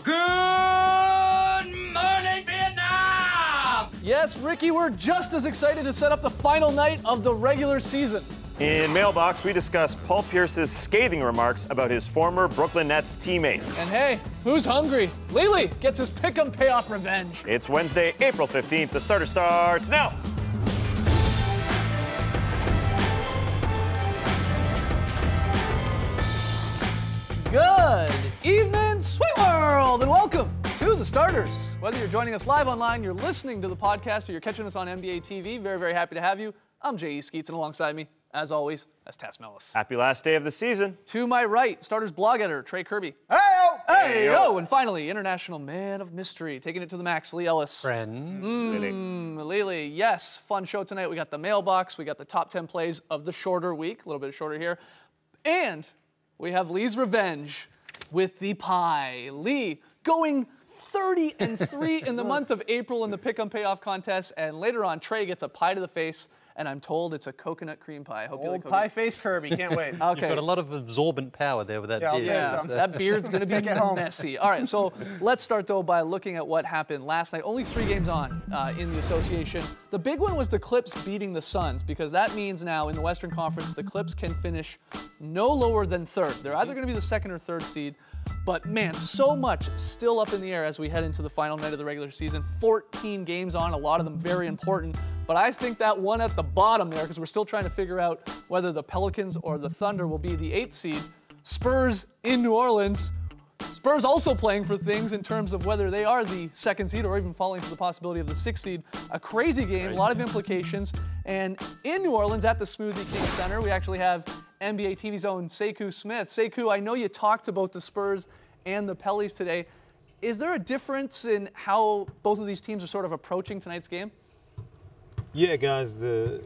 Good morning, Vietnam! Yes, Ricky, we're just as excited to set up the final night of the regular season. In Mailbox, we discuss Paul Pierce's scathing remarks about his former Brooklyn Nets teammates. And hey, who's hungry? Lily gets his pick-em payoff revenge. It's Wednesday, April 15th. The starter starts now. Good evening, Sweet World, and welcome to The Starters. Whether you're joining us live online, you're listening to the podcast, or you're catching us on NBA TV, very, very happy to have you. I'm J.E. Skeets, and alongside me, as always, that's Tess Mellis. Happy last day of the season. To my right, Starters blog editor, Trey Kirby. Hey-o! Hey-o! And finally, international man of mystery, taking it to the max, Lee Ellis. Friends. Lily, yes, fun show tonight. We got the mailbox, we got the top 10 plays of the shorter week, a little bit shorter here, and we have Lee's revenge with the pie. Lee going 30-3 in the month of April in the Pick 'em Payoff contest, and later on, Trey gets a pie to the face, and I'm told it's a coconut cream pie. I hope you like Old pie face Kirby, can't wait. Okay. You've got a lot of absorbent power there with that beard. Yeah, that beard's going to be Take it home. messy. All right, so let's start, though, by looking at what happened last night. Only 3 games on in the association. The big one was the Clips beating the Suns, because that means now in the Western Conference, the Clips can finish no lower than 3rd. They're either going to be the 2nd or 3rd seed, but man, so much still up in the air as we head into the final night of the regular season. 14 games on, a lot of them very important. But I think that one at the bottom there, because we're still trying to figure out whether the Pelicans or the Thunder will be the 8th seed. Spurs in New Orleans. Spurs also playing for things in terms of whether they are the 2nd seed or even falling to the possibility of the 6th seed. A crazy game, a lot of implications. And in New Orleans at the Smoothie King Center, we actually have NBA TV's own Sekou Smith. Sekou, I know you talked about the Spurs and the Pellies today. Is there a difference in how both of these teams are sort of approaching tonight's game? Yeah, guys, the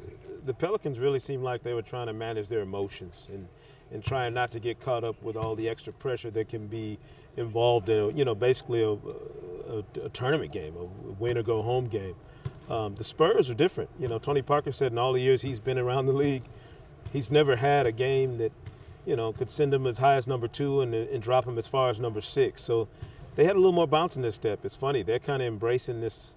Pelicans really seemed like they were trying to manage their emotions and trying not to get caught up with all the extra pressure that can be involved in, basically a tournament game, a win or go home game. The Spurs are different. Tony Parker said in all the years he's been around the league, he's never had a game that, could send him as high as number 2 and drop him as far as number 6. So they had a little more bounce in this step. It's funny, they're kind of embracing this,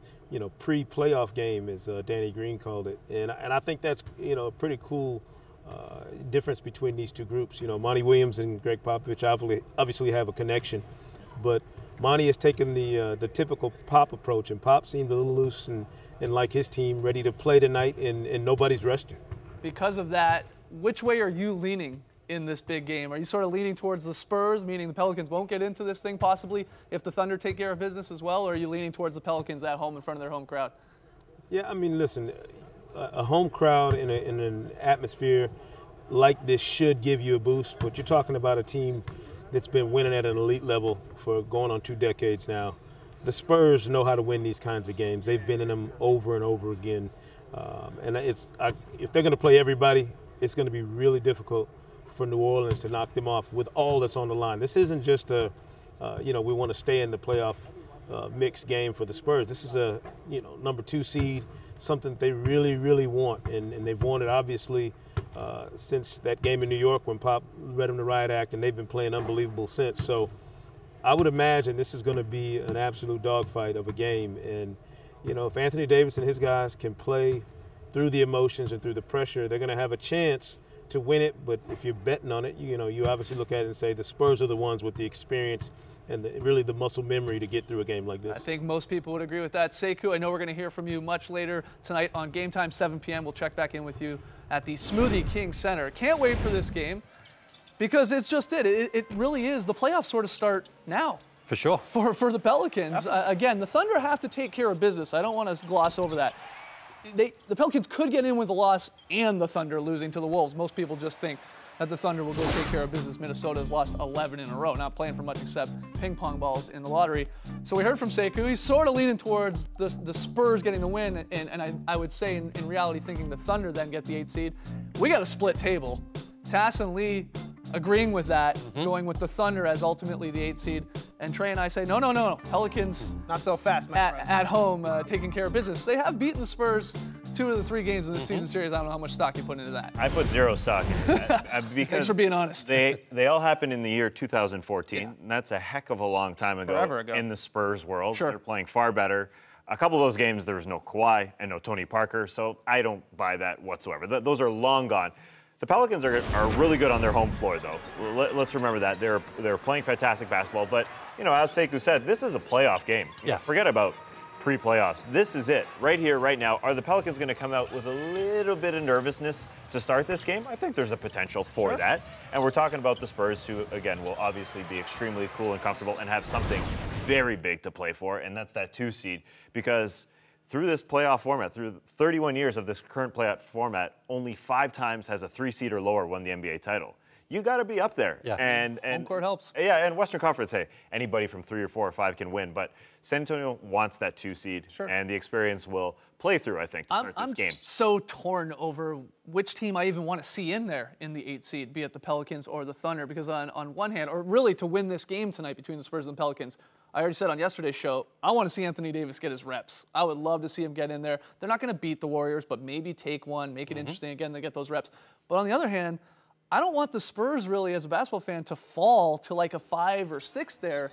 pre-playoff game, as Danny Green called it. And I think that's, a pretty cool difference between these two groups. Monty Williams and Greg Popovich obviously have a connection, but Monty has taken the typical Pop approach, and Pop seemed a little loose and like his team, ready to play tonight, and nobody's resting. Because of that, which way are you leaning in this big game? Are you sort of leaning towards the Spurs, meaning the Pelicans won't get into this thing possibly if the Thunder take care of business as well, or are you leaning towards the Pelicans at home in front of their home crowd? Yeah, I mean, listen, a home crowd in an atmosphere like this should give you a boost, but you're talking about a team that's been winning at an elite level for going on 2 decades now. The Spurs know how to win these kinds of games. They've been in them over and over again. And if they're going to play everybody, it's going to be really difficult for New Orleans to knock them off with all that's on the line. This isn't just we want to stay in the playoff mix game for the Spurs. This is a, number 2 seed, something that they really, really want. And they've wanted, obviously, since that game in New York when Pop read them the riot act, and they've been playing unbelievable since. So I would imagine this is going to be an absolute dogfight of a game. And, if Anthony Davis and his guys can play through the emotions and through the pressure, they're going to have a chance to win it. But if you're betting on it, you obviously look at it and say the Spurs are the ones with the experience and really the muscle memory to get through a game like this. I think most people would agree with that. Sekou, I know we're going to hear from you much later tonight on Game Time, 7 p.m. We'll check back in with you at the Smoothie King Center. Can't wait for this game because it's just it really is. The playoffs sort of start now. For sure. For the Pelicans. Again, the Thunder have to take care of business. I don't want to gloss over that. The Pelicans could get in with a loss and the Thunder losing to the Wolves. Most people just think that the Thunder will go take care of business. Minnesota has lost 11 in a row, not playing for much except ping pong balls in the lottery. So we heard from Sekou. He's sort of leaning towards the Spurs getting the win, and I would say in reality thinking the Thunder then get the 8th seed. We got a split table. Tass and Lee agreeing with that, going with the Thunder as ultimately the 8th seed. And Trey and I say, no. Pelicans Not so fast, my friend. at home taking care of business. They have beaten the Spurs 2 of the 3 games in the season series. I don't know how much stock you put into that. I put 0 stock into that because Thanks for being honest. They all happened in the year 2014, and that's a heck of a long time ago, Forever ago. in the Spurs world. Sure. They're playing far better. A couple of those games, there was no Kawhi and no Tony Parker, so I don't buy that whatsoever. Those are long gone. The Pelicans are really good on their home floor, though. Let's remember that. They're playing fantastic basketball, but, you know, as Sekou said, this is a playoff game. You know, forget about pre-playoffs. This is it, right here, right now. Are the Pelicans going to come out with a little bit of nervousness to start this game? I think there's a potential for that. And we're talking about the Spurs, who, again, will obviously be extremely cool and comfortable and have something very big to play for, and that's that 2 seed. Because through this playoff format, through 31 years of this current playoff format, only 5 times has a 3 seed or lower won the NBA title. You got to be up there. Yeah. And Home court helps. Yeah, and Western Conference, hey, anybody from 3 or 4 or 5 can win, but San Antonio wants that 2 seed, and the experience will play through, I think, to start this game. I'm so torn over which team I even want to see in there in the 8 seed, be it the Pelicans or the Thunder, because on one hand, or really to win this game tonight between the Spurs and the Pelicans, I already said on yesterday's show, I want to see Anthony Davis get his reps. I would love to see him get in there. They're not going to beat the Warriors, but maybe take one, make it interesting again, they get those reps. But on the other hand, I don't want the Spurs really, as a basketball fan, to fall to like a 5 or 6 there,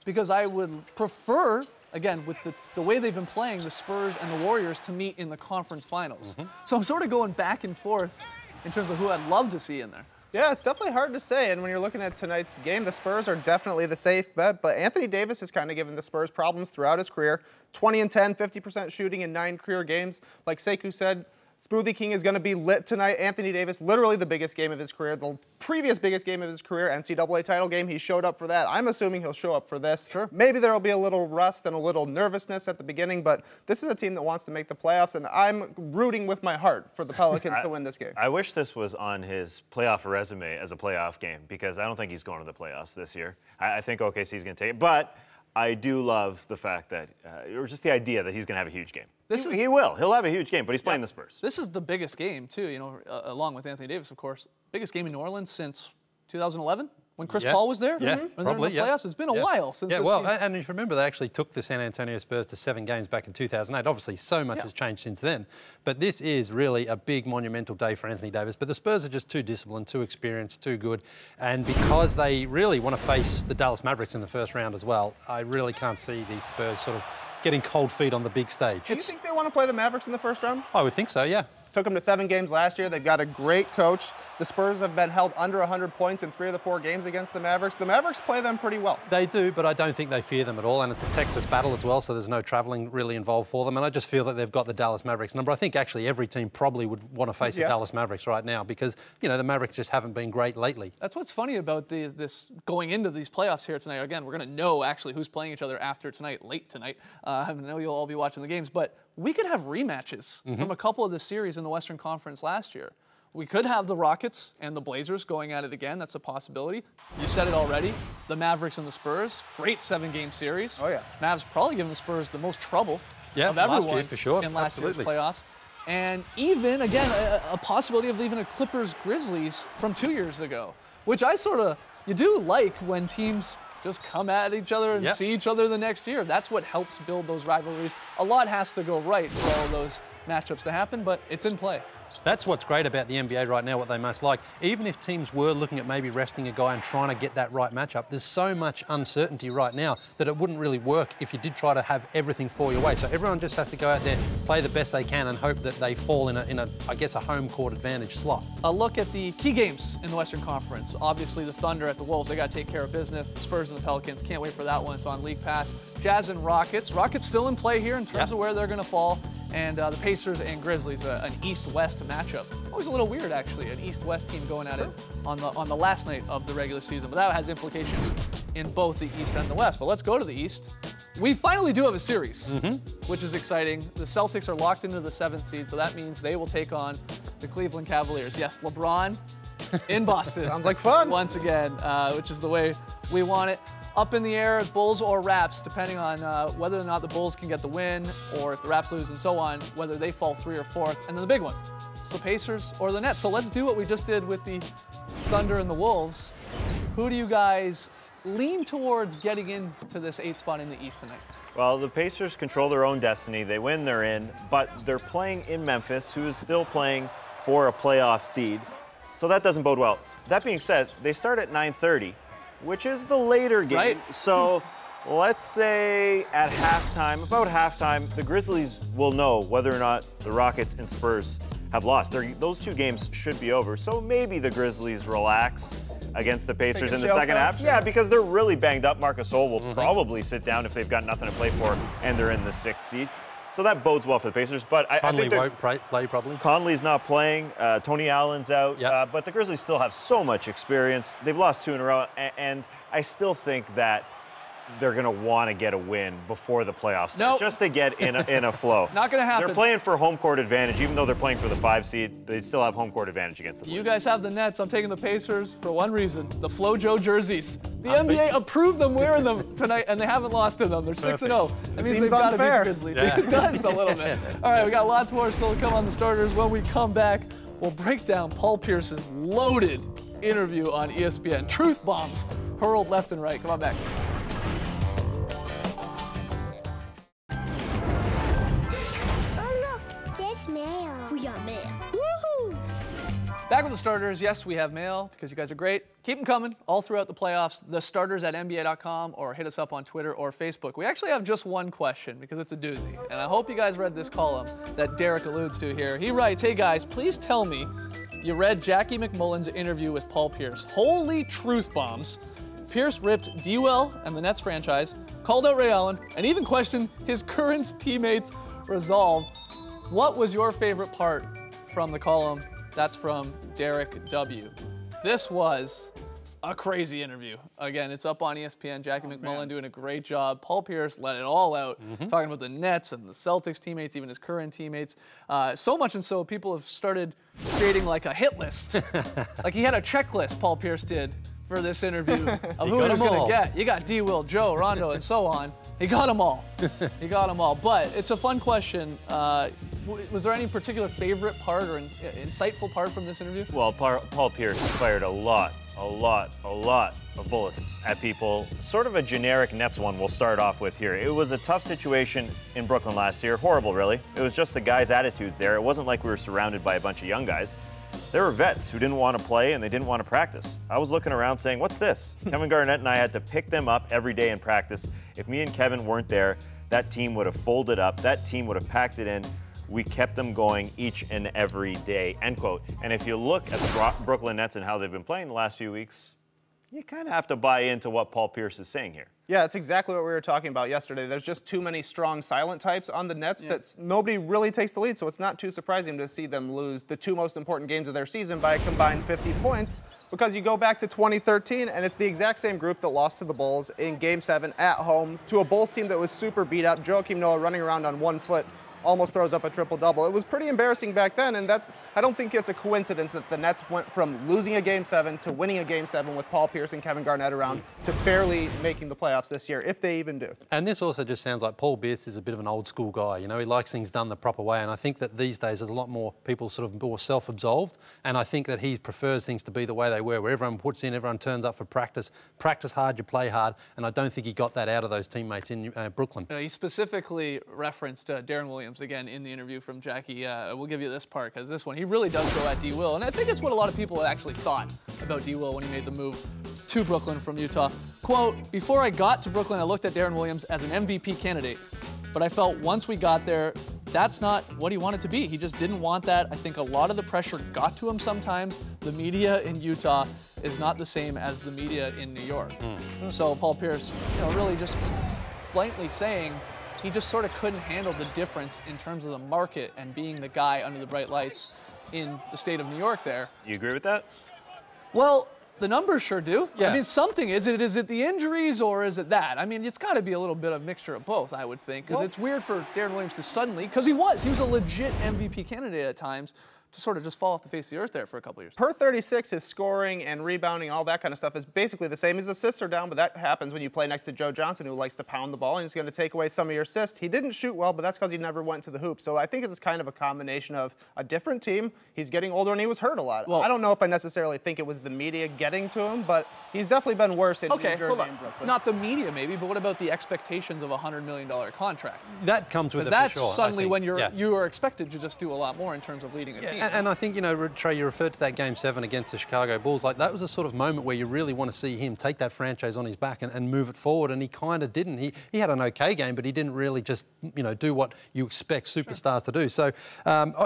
because I would prefer, again, with the way they've been playing, the Spurs and the Warriors to meet in the conference finals. So I'm sort of going back and forth in terms of who I'd love to see in there. Yeah, it's definitely hard to say. And when you're looking at tonight's game, the Spurs are definitely the safe bet. But Anthony Davis has kind of given the Spurs problems throughout his career. 20 and 10, 50% shooting in 9 career games. Like Sekou said, Smoothie King is going to be lit tonight. Anthony Davis, literally the biggest game of his career, the previous biggest game of his career, NCAA title game. He showed up for that. I'm assuming he'll show up for this. Sure. Maybe there will be a little rust and a little nervousness at the beginning, but this is a team that wants to make the playoffs, and I'm rooting with my heart for the Pelicans to win this game. I wish this was on his playoff resume as a playoff game, because I don't think he's going to the playoffs this year. I think OKC is going to take it, but I do love the fact that, or just the idea that he's going to have a huge game. He will. He'll have a huge game, but he's playing the Spurs. This is the biggest game, too, you know, along with Anthony Davis, of course. Biggest game in New Orleans since 2011, when Chris Paul was there. Yeah, when probably, they were in the playoffs. It's been a while since this well, team. and if you remember, they actually took the San Antonio Spurs to 7 games back in 2008. Obviously, so much has changed since then. But this is really a big, monumental day for Anthony Davis. But the Spurs are just too disciplined, too experienced, too good. And because they really want to face the Dallas Mavericks in the first round as well, I really can't see the Spurs sort of getting cold feet on the big stage. Do you think they want to play the Mavericks in the first round? I would think so, yeah. Took them to 7 games last year. They've got a great coach. The Spurs have been held under 100 points in 3 of the 4 games against the Mavericks. The Mavericks play them pretty well. They do, but I don't think they fear them at all. And it's a Texas battle as well, so there's no travelling really involved for them. And I just feel that they've got the Dallas Mavericks number. I think actually every team probably would want to face the Dallas Mavericks right now, because, you know, the Mavericks just haven't been great lately. That's what's funny about this going into these playoffs here tonight. Again, we're going to know actually who's playing each other after tonight, late tonight. I know you'll all be watching the games, but we could have rematches from a couple of the series in the Western Conference last year. We could have the Rockets and the Blazers going at it again. That's a possibility. You said it already. The Mavericks and the Spurs. Great 7-game series. Oh, yeah. Mavs probably giving the Spurs the most trouble of last everyone year, for sure. in last Absolutely. year's playoffs. And even, again, a possibility of even a Clippers-Grizzlies from 2 years ago, which you do like when teams just come at each other and see each other the next year. That's what helps build those rivalries. A lot has to go right for all those matchups to happen, but it's in play. That's what's great about the NBA right now, what they most like. Even if teams were looking at maybe resting a guy and trying to get that right matchup, there's so much uncertainty right now that it wouldn't really work if you did try to have everything fall your way. So everyone just has to go out there, play the best they can, and hope that they fall in a I guess, a home court advantage slot. A look at the key games in the Western Conference. Obviously, the Thunder at the Wolves, they got to take care of business. The Spurs and the Pelicans, can't wait for that one. It's on League Pass. Jazz and Rockets. Rockets still in play here in terms of where they're going to fall. And the Pacers and Grizzlies, an East-West matchup. Always a little weird, actually, an East-West team going at it on the last night of the regular season. But that has implications in both the East and the West. But let's go to the East. We finally do have a series, which is exciting. The Celtics are locked into the 7th seed, so that means they will take on the Cleveland Cavaliers. Yes, LeBron in Boston. Sounds like fun. Once again, which is the way we want it. Up in the air, Bulls or Raps, depending on whether or not the Bulls can get the win, or if the Raps lose and so on, whether they fall 3 or 4th. And then the big one, it's the Pacers or the Nets. So let's do what we just did with the Thunder and the Wolves. Who do you guys lean towards getting into this 8th spot in the East tonight? Well, the Pacers control their own destiny. They win, they're in, but they're playing in Memphis, who is still playing for a playoff seed. So that doesn't bode well. That being said, they start at 9:30, which is the later game. Right. So let's say at halftime, about halftime, the Grizzlies will know whether or not the Rockets and Spurs have lost. Those 2 games should be over. So maybe the Grizzlies relax against the Pacers in the second half. Yeah, because they're really banged up. Marc Gasol will probably sit down if they've got nothing to play for and they're in the 6th seed. So that bodes well for the Pacers. But I think won't play probably. Conley's not playing. Tony Allen's out. Yep. But the Grizzlies still have so much experience. They've lost 2 in a row. And I still think that they're going to want to get a win before the playoffs, Nope. just to get in a flow. Not going to happen. They're playing for home court advantage. Even though they're playing for the 5 seed, they still have home court advantage against the You Blue. guys have the Nets. I'm taking the Pacers for one reason: the FloJo jerseys. The NBA approved them wearing them tonight, and they haven't lost to them. They're 6-0. That means Seems they've got to beat the unfair. Grizzlies. It does a little bit. All right, we got lots more still to come on the starters. When we come back, we'll break down Paul Pierce's loaded interview on ESPN. Truth bombs hurled left and right. Come on back. Back with the starters. Yes, we have mail because you guys are great. Keep them coming all throughout the playoffs. The starters at NBA.com or hit us up on Twitter or Facebook. We actually have just one question because it's a doozy. And I hope you guys read this column that Derek alludes to here. He writes, "Hey guys, please tell me you read Jackie McMullen's interview with Paul Pierce. Holy truth bombs. Pierce ripped D-Well and the Nets franchise, called out Ray Allen, and even questioned his current teammates' resolve. What was your favorite part from the column?" That's from Derek W. This was a crazy interview. Again, it's up on ESPN. Jackie McMullen doing a great job. Paul Pierce let it all out, talking about the Nets and the Celtics teammates, even his current teammates. So much and so people have started creating like a hit list. Like he had a checklist, Paul Pierce did, for this interview of who he was going to get. You got D-Will, Joe, Rondo, and so on. He got them all. He got them all. But it's a fun question. Was there any particular favorite part or insightful part from this interview? Well, Paul Pierce fired a lot of bullets at people. Sort of a generic Nets one we'll start off with here. It was a tough situation in Brooklyn last year. Horrible, really. It was just the guys' attitudes there. It wasn't like we were surrounded by a bunch of young guys. There were vets who didn't want to play and they didn't want to practice. I was looking around saying, what's this? Kevin Garnett and I had to pick them up every day in practice. If me and Kevin weren't there, that team would have folded up. That team would have packed it in. We kept them going each and every day, end quote. And if you look at the Brooklyn Nets and how they've been playing the last few weeks, you kind of have to buy into what Paul Pierce is saying here. Yeah, it's exactly what we were talking about yesterday. There's just too many strong silent types on the Nets that nobody really takes the lead, so it's not too surprising to see them lose the 2 most important games of their season by a combined 50 points, because you go back to 2013 and it's the exact same group that lost to the Bulls in Game 7 at home to a Bulls team that was super beat up. Joakim Noah running around on 1 foot almost throws up a triple-double. It was pretty embarrassing back then, and I don't think it's a coincidence that the Nets went from losing a Game 7 to winning a Game 7 with Paul Pierce and Kevin Garnett around to barely making the playoffs this year, if they even do. And this also just sounds like Paul Pierce is a bit of an old-school guy. You know, he likes things done the proper way, and I think that these days there's a lot more people sort of more self-absolved, and I think that he prefers things to be the way they were, where everyone puts in, everyone turns up for practice hard, you play hard, and I don't think he got that out of those teammates in Brooklyn. He specifically referenced Darren Williams again in the interview from Jackie. We'll give you this part because this one, he really does go at D-Will. And I think it's what a lot of people actually thought about D-Will when he made the move to Brooklyn from Utah. Quote, "Before I got to Brooklyn, I looked at Darren Williams as an MVP candidate. But I felt once we got there, that's not what he wanted to be. He just didn't want that. I think a lot of the pressure got to him sometimes. The media in Utah is not the same as the media in New York." So Paul Pierce, really just blatantly saying he just sort of couldn't handle the difference in terms of the market and being the guy under the bright lights in the state of New York there. You agree with that? Well, the numbers sure do. Yeah. I mean, something. Is it the injuries or is it that? I mean, it's got to be a little bit of a mixture of both, I would think, because it's weird for Darren Williams to suddenly, because he was a legit MVP candidate at times, to sort of just fall off the face of the earth there for a couple years. Per 36, his scoring and rebounding, all that kind of stuff is basically the same. His assists are down, but that happens when you play next to Joe Johnson, who likes to pound the ball, and he's going to take away some of your assists. He didn't shoot well, but that's because he never went to the hoop. So I think it's kind of a combination of a different team. He's getting older, and he was hurt a lot. Well, I don't know if I necessarily think it was the media getting to him, but he's definitely been worse in New Jersey hold on. and Brooklyn. Not the media maybe, but what about the expectations of a $100 million contract? That comes with Because it that's for sure, I suddenly think. when Yeah. you are expected to just do a lot more in terms of leading a team. And I think, you know, Trey, you referred to that Game 7 against the Chicago Bulls. Like, that was a sort of moment where you really want to see him take that franchise on his back and move it forward, and he kind of didn't. He had an okay game, but he didn't really just, you know, do what you expect superstars to do. So,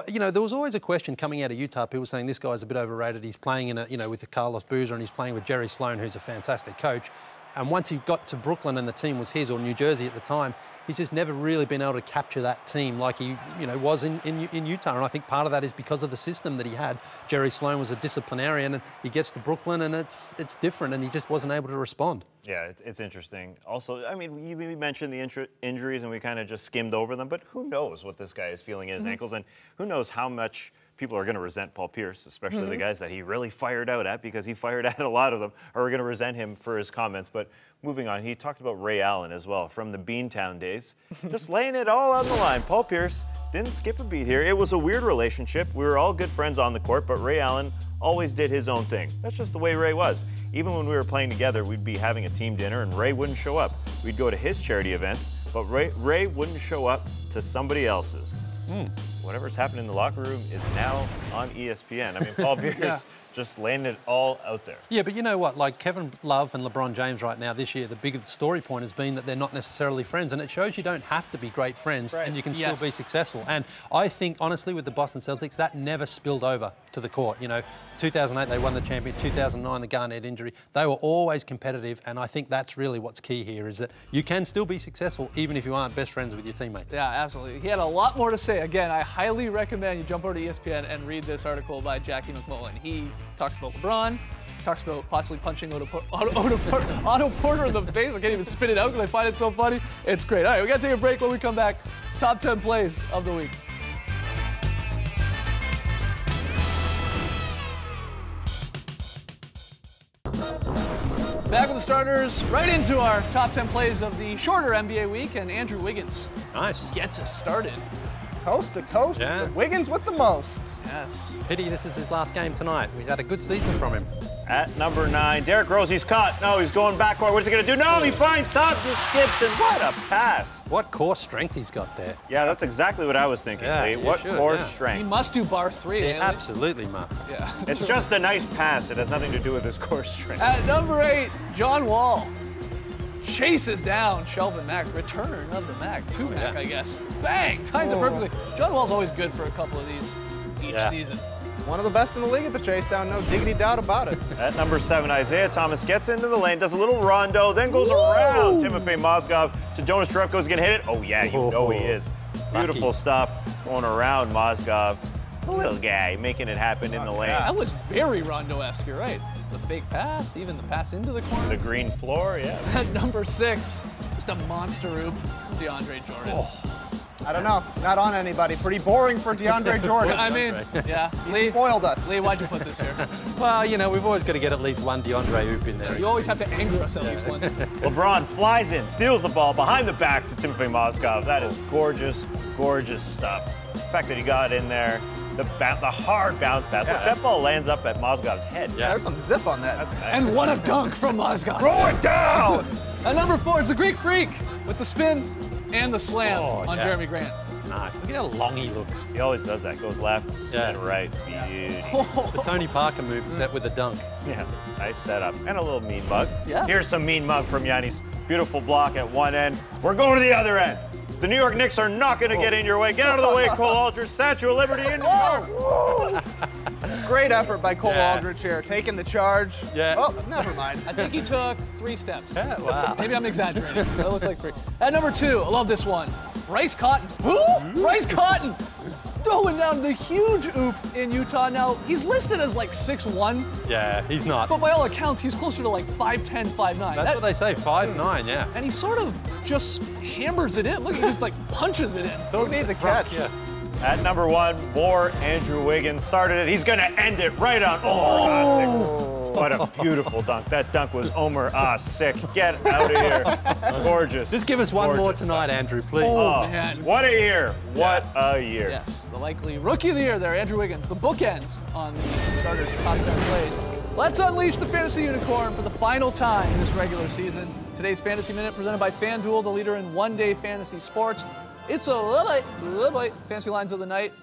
you know, there was always a question coming out of Utah, people saying this guy's a bit overrated. He's playing in a, you know, with the Carlos Boozer, and he's playing with Jerry Sloan, who's a fantastic coach. And once he got to Brooklyn and the team was his, or New Jersey at the time, he's just never really been able to capture that team like he, you know, was in Utah. And I think part of that is because of the system that he had. Jerry Sloan was a disciplinarian, and he gets to Brooklyn and it's different, and he just wasn't able to respond. Yeah, it's interesting. Also, I mean, you mentioned the injuries, and we kind of just skimmed over them, but who knows what this guy is feeling in his ankles, and who knows how much people are going to resent Paul Pierce, especially the guys that he really fired out at, because he fired at a lot of them, are going to resent him for his comments. But moving on, he talked about Ray Allen as well from the Beantown days, just laying it all on the line. Paul Pierce didn't skip a beat here. It was a weird relationship. We were all good friends on the court, but Ray Allen always did his own thing. That's just the way Ray was. Even when we were playing together, we'd be having a team dinner, and Ray wouldn't show up. We'd go to his charity events, but Ray wouldn't show up to somebody else's. Whatever's happening in the locker room is now on ESPN. I mean, Paul Pierce just laying it all out there. Yeah, but you know what? Like Kevin Love and LeBron James right now this year, the biggest story point has been that they're not necessarily friends, and it shows you don't have to be great friends and you can still be successful. And I think, honestly, with the Boston Celtics, that never spilled over to the court. You know, 2008 they won the championship, 2009 the Garnett injury. They were always competitive, and I think that's really what's key here, is that you can still be successful even if you aren't best friends with your teammates. Yeah, absolutely. He had a lot more to say. Again, I highly recommend you jump over to ESPN and read this article by Jackie McMullen. He talks about LeBron, talks about possibly punching Otto Porter in the face. I can't even spit it out because I find it so funny. It's great. All right, we got to take a break. When we come back, top 10 plays of the week. Back with the starters, right into our top 10 plays of the shorter NBA week, and Andrew Wiggins gets us started. Coast to coast, Wiggins with the most. Yes. Pity this is his last game tonight. We've had a good season from him. At number 9, Derrick Rose, he's caught. No, he's going backcourt. What's he going to do? No, he finds Thomas Gibson. What a pass. What core strength he's got there. Yeah, that's exactly what I was thinking, Yeah, Lee. you What should, core yeah. strength. He must do bar 3. He absolutely must. Yeah. It's just a nice pass. It has nothing to do with his core strength. At number 8, John Wall chases down Shelvin Mack. Return of the Mack. To Mack, I guess. Bang! Times it perfectly. John Wall's always good for a couple of these each season. One of the best in the league at the chase down, no diggity doubt about it. At number 7, Isaiah Thomas gets into the lane, does a little rondo, then goes around Timofey Mozgov to Jonas Jerebko. Is going to hit it? Oh, yeah, you know he is. Beautiful stuff going around Mozgov. The little guy making it happen in the lane. That was very Rondo-esque, you're right. The fake pass, even the pass into the corner. The green floor, yeah. At number 6, just a monster oop, DeAndre Jordan. I don't know, not on anybody. Pretty boring for DeAndre Jordan. I mean, yeah. He spoiled us. Lee, why'd you put this here? Well, you know, we've always got to get at least one DeAndre oop in there. You always have to anger us at least once. LeBron flies in, steals the ball behind the back to Timofey Mozgov. That is gorgeous, gorgeous stuff. The fact that he got in there, the hard bounce pass. Look, that ball lands up at Mozgov's head. Yeah, there's some zip on that. That's nice. And what a dunk from Mozgov. Throw it down! At number 4, it's the Greek Freak with the spin and the slam on Jeremy Grant. Nice. Look at how long he looks. He always does that. Goes left, spin right. Beauty. The Tony Parker move is that with a dunk. Yeah, nice setup. And a little mean mug. Yeah. Here's some mean mug from Giannis. Beautiful block at one end. We're going to the other end. The New York Knicks are not going to get in your way. Get out of the way, Cole Aldridge. Statue of Liberty in New York. Great effort by Cole Aldridge here, taking the charge. Yeah. Oh, never mind. I think he took 3 steps. Yeah, wow. Maybe I'm exaggerating. That looks like 3. At number 2, I love this one. Bryce Cotton. Who? Bryce Cotton. Throwing down the huge oop in Utah. Now, he's listed as like 6'1", Yeah, he's not. but by all accounts, he's closer to like 5'10", 5'9". That's what they say, 5'9", yeah. And he sort of just hammers it in. Look, he just like punches it in. Who needs a catch? Yeah. At number 1, more Andrew Wiggins started it. He's going to end it right on Omar Asik. What a beautiful dunk. That dunk was Omar Asik. Get out of here. Gorgeous. Just give us one more tonight, Andrew, please. Oh, man. what a year. What a year. Yes, the likely rookie of the year there, Andrew Wiggins. The bookends on the starters' top 10 plays. Let's unleash the fantasy unicorn for the final time in this regular season. Today's Fantasy Minute presented by FanDuel, the leader in one-day fantasy sports. It's a little bit fantasy lines of the night.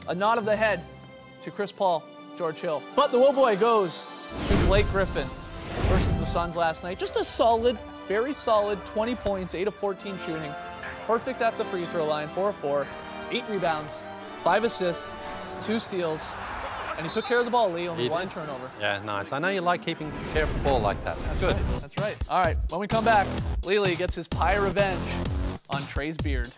A nod of the head to Chris Paul, George Hill. But the Woboy goes to Blake Griffin versus the Suns last night. Just a solid, very solid 20 points, 8 of 14 shooting. Perfect at the free throw line, 4 of 4, 8 rebounds, 5 assists, 2 steals. And he took care of the ball, Lee, only 1 turnover. Yeah, nice. I know you like keeping care of the ball like that. That's good. Right, that's right. All right, when we come back, Lily gets his pie revenge on Trey's beard.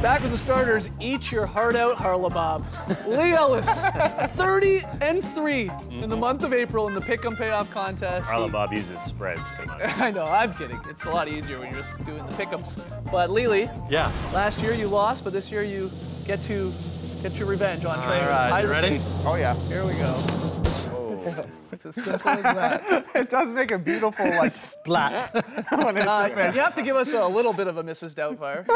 Back with the starters. Eat your heart out, Harlabob. Lee Ellis, 30-3 in the month of April in the Pick'em Payoff contest. Arla Bob uses spreads. Come on. I know, I'm kidding. It's a lot easier when you're just doing the pick'ems. But Lily, Yeah. last year you lost, but this year you get your revenge on Trey. All right, Pie you to the ready? face. Oh, yeah. Here we go. It's as simple as that. It does make a beautiful, like, Splat. when it's a fish. You have to give us a little bit of a Mrs. Doubtfire.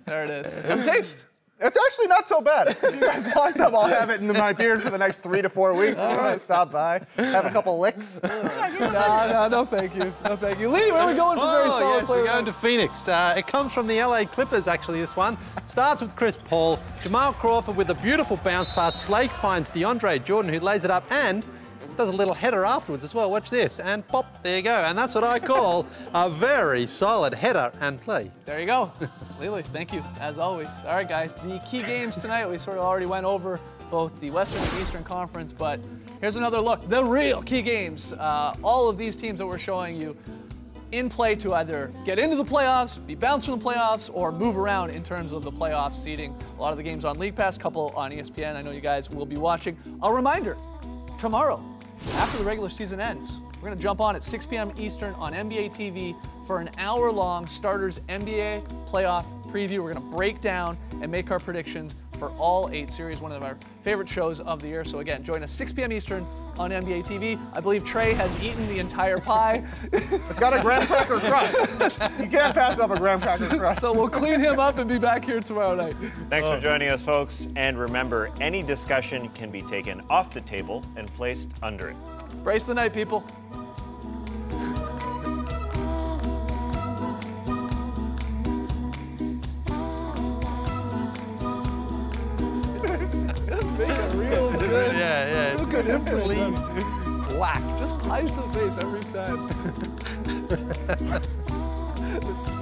There it is. How's it taste? It's actually not so bad. If you guys want some, I'll have it in my beard for the next 3 to 4 weeks. I'm gonna stop by, have a couple licks. No, thank you. No, thank you. Lee, where are we going for very solid yes, player? we're going to Phoenix. It comes from the LA Clippers, actually, this one. Starts with Chris Paul. Jamal Crawford with a beautiful bounce pass. Blake finds DeAndre Jordan, who lays it up and does a little header afterwards as well. Watch this. And pop, there you go. And that's what I call a very solid header and play. There you go. Lily, thank you, as always. All right, guys, the key games tonight, we sort of already went over both the Western and Eastern Conference, but here's another look. The real key games. All of these teams that we're showing you in play to either get into the playoffs, be bounced from the playoffs, or move around in terms of the playoff seeding. A lot of the games on League Pass, a couple on ESPN. I know you guys will be watching. A reminder, tomorrow, after the regular season ends, we're going to jump on at 6 p.m. Eastern on NBA TV for an hour-long Starters NBA playoff preview. We're going to break down and make our predictions for all 8 series, one of our favorite shows of the year. So again, join us 6 p.m. Eastern on NBA TV. I believe Trey has eaten the entire pie. It's got a graham cracker crust. You can't pass up a graham cracker crust. So we'll clean him up and be back here tomorrow night. Thanks for joining us, folks. And remember, any discussion can be taken off the table and placed under it. Brace the night, people. That's making a real good, Yeah. real good imprint. Whack. Just pies to the face every time. It's